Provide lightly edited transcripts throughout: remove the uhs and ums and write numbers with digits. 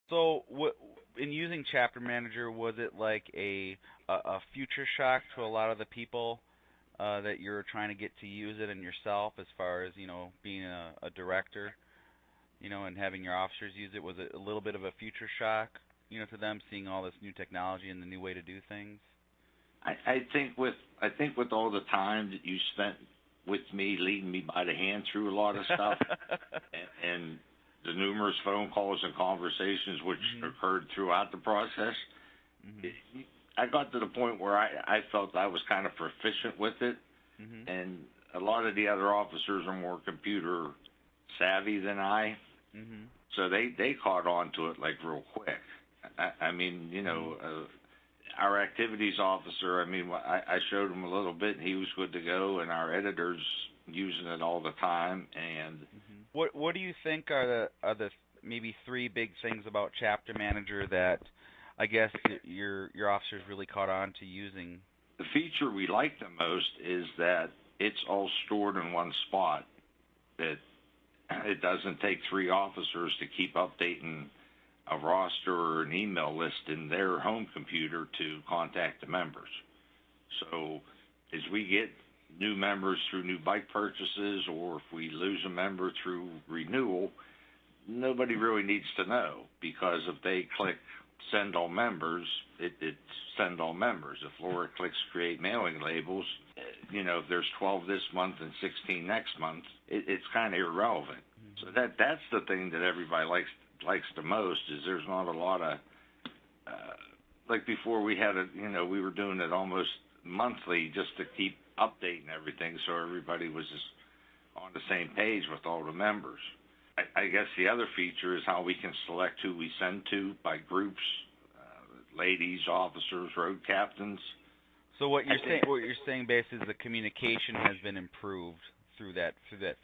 So, in using Chapter Manager, was it like a future shock to a lot of the people that you're trying to get to use it and yourself, as far as being a director, and having your officers use it? Was it a little bit of a future shock, to them seeing all this new technology and the new way to do things? I think with all the time that you spent with me, leading me by the hand through a lot of stuff, and the numerous phone calls and conversations which Mhm. occurred throughout the process, Mhm. it, I got to the point where I felt I was kind of proficient with it, Mhm. and a lot of the other officers are more computer savvy than I, Mhm. so they caught on to it like real quick. I mean, Mhm. our activities officer, I mean, I showed him a little bit, and he was good to go, and our editors using it all the time, and Mhm. What do you think are the maybe three big things about Chapter Manager that I guess your officers really caught on to using? the feature we like the most is that it's all stored in one spot. That it doesn't take three officers to keep updating a roster or an email list in their home computer to contact the members. So as we get new members through new bike purchases, or if we lose a member through renewal, nobody really needs to know, because if they click send all members, it's send all members. If Laura clicks create mailing labels, if there's 12 this month and 16 next month, it's kind of irrelevant. So Mhm. that's the thing that everybody likes the most, is there's not a lot of uh, like before we had we were doing it almost monthly just to keep updating everything, so everybody was just on the same page with all the members. I guess the other feature is how we can select who we send to by groups, ladies, officers, road captains. So what I you're saying, think, basically, is the communication has been improved through that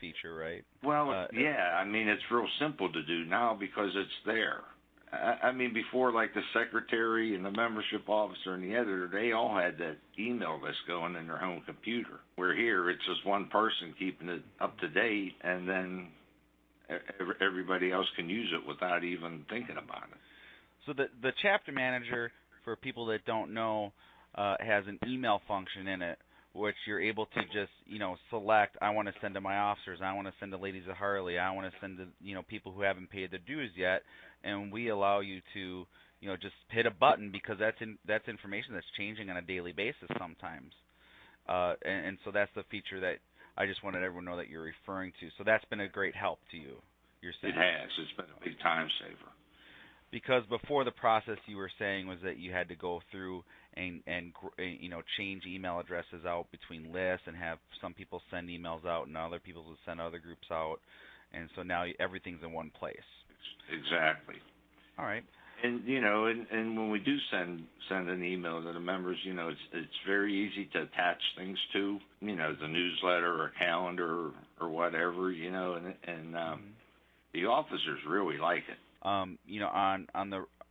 feature, right? well, yeah, I mean, it's real simple to do now because it's there. I mean, before, like the secretary and the membership officer and the editor, they all had that email list going in their home computer. Where here, it's just one person keeping it up to date, and then everybody else can use it without even thinking about it. So the Chapter Manager, for people that don't know, has an email function in it, which you're able to just select. I want to send to my officers. I want to send to Ladies of Harley. I want to send to people who haven't paid their dues yet, and we allow you to just hit a button, because that's information that's changing on a daily basis sometimes. And so that's the feature that I just wanted everyone to know that you're referring to. So that's been a great help to you, you're It saying. has. It's been a big time saver. Because before, the process you were saying was that you had to go through and change email addresses out between lists, and have some people send emails out and other people will send other groups out, and so now everything's in one place. Exactly. All right. And when we do send an email to the members, it's very easy to attach things to, the newsletter or calendar or whatever, and Mhm. the officers really like it. On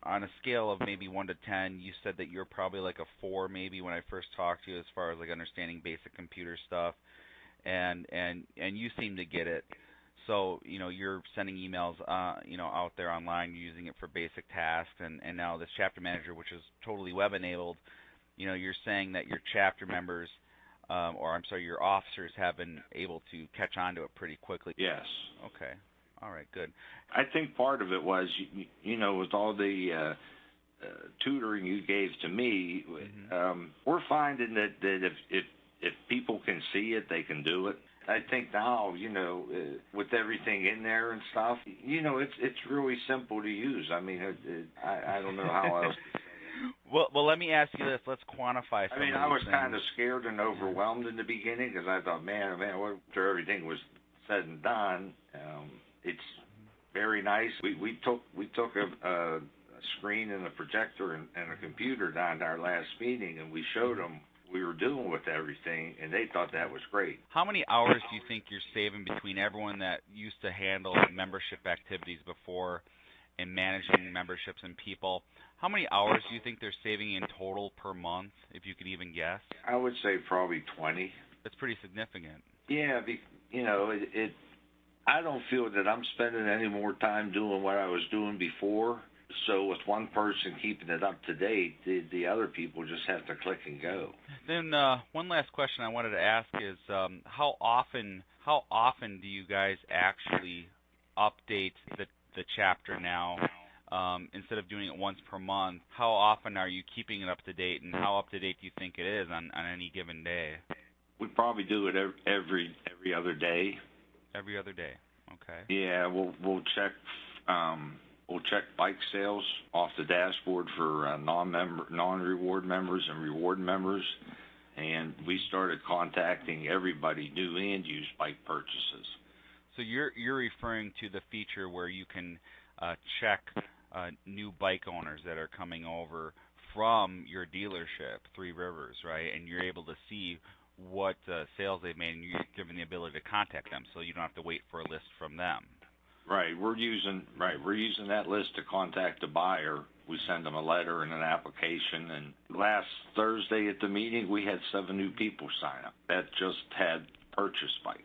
a scale of maybe 1 to 10, you said that you're probably like a 4 maybe when I first talked to you, as far as like understanding basic computer stuff, and you seem to get it. So you're sending emails out there online, using it for basic tasks, and now this Chapter Manager, which is totally web enabled. You're saying that your chapter members, or I'm sorry, your officers have been able to catch on to it pretty quickly. Yes. Okay. All right. Good. I think part of it was, with all the tutoring you gave to me, Mhm. we're finding that if people can see it, they can do it. I think now, with everything in there and stuff, it's really simple to use. I mean, I don't know how else. Well, let me ask you this. Let's quantify I some mean, of I these was kind things. of scared and Yeah. overwhelmed in the beginning, because I thought, man, oh, man, after everything was said and done, it's very nice. We took a screen and a projector and a computer down to our last meeting, and we showed Mhm. them we were doing with everything, and they thought that was great. How many hours do you think you're saving between everyone that used to handle membership activities before and managing memberships and people? How many hours do you think they're saving in total per month, if you could even guess? I would say probably 20. That's pretty significant. Yeah, I don't feel that I'm spending any more time doing what I was doing before. So with one person keeping it up to date, the other people just have to click and go. Then one last question I wanted to ask is how often do you guys actually update the chapter now? Instead of doing it once per month, how often are you keeping it up to date, and how up to date do you think it is on any given day? We probably do it every other day. Every other day. Okay. Yeah, we'll check bike sales off the dashboard for non-reward members and reward members, and we started contacting everybody, new and used bike purchases. So you're referring to the feature where you can check new bike owners that are coming over from your dealership, Three Rivers, right? And you're able to see what sales they've made, and you're given the ability to contact them, so you don't have to wait for a list from them. Right, we're using that list to contact a buyer. We send them a letter and an application. And last Thursday at the meeting, we had 7 new people sign up that just had purchased bikes.